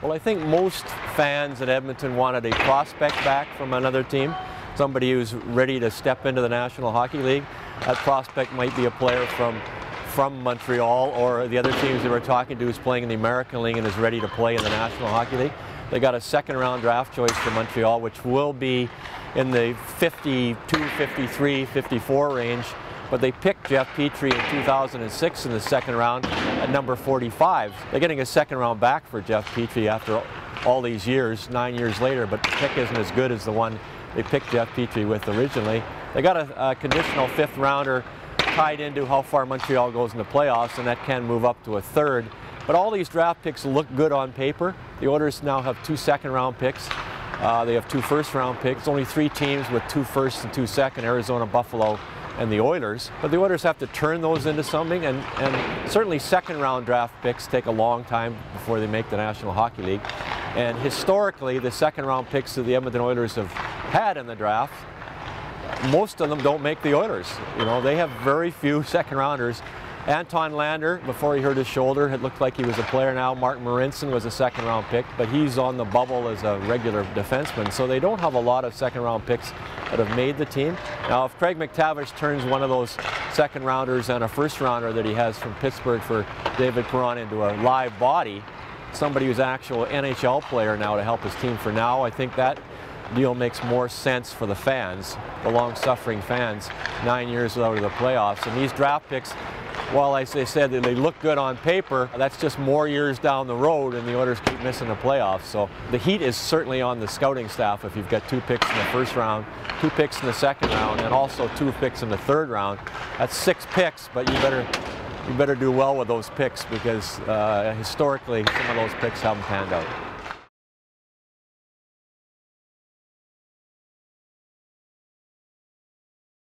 Well, I think most fans at Edmonton wanted a prospect back from another team, somebody who's ready to step into the National Hockey League. That prospect might be a player from Montreal, or the other teams they were talking to is playing in the American League and is ready to play in the National Hockey League. They got a second-round draft choice for Montreal, which will be in the 52, 53, 54 range. But they picked Jeff Petry in 2006 in the second round at number 45. They're getting a second round back for Jeff Petry after all these years, 9 years later, but the pick isn't as good as the one they picked Jeff Petry with originally. They got a conditional fifth rounder tied into how far Montreal goes in the playoffs, and that can move up to a third. But all these draft picks look good on paper. The Oilers now have 2 second-round picks. They have 2 first-round picks. Only 3 teams with 2 first and 2 second: Arizona, Buffalo, and the Oilers. But the Oilers have to turn those into something, and certainly second-round draft picks take a long time before they make the National Hockey League. And historically, the second-round picks that the Edmonton Oilers have had in the draft, most of them don't make the Oilers. You know, they have very few second-rounders. Anton Lander, before he hurt his shoulder, it looked like he was a player now. Martin Marincin was a second-round pick, but he's on the bubble as a regular defenseman, so they don't have a lot of second-round picks that have made the team. Now, if Craig McTavish turns one of those second-rounders and a first-rounder that he has from Pittsburgh for David Perron into a live body, somebody who's an actual NHL player now to help his team for now, I think that deal makes more sense for the fans, the long-suffering fans, 9 years out of the playoffs. And these draft picks, while as they said that they look good on paper, that's just more years down the road, and the Oilers keep missing the playoffs. So the heat is certainly on the scouting staff if you've got 2 picks in the first round, 2 picks in the second round, and also 2 picks in the third round. That's 6 picks, but you better do well with those picks, because historically some of those picks haven't panned out.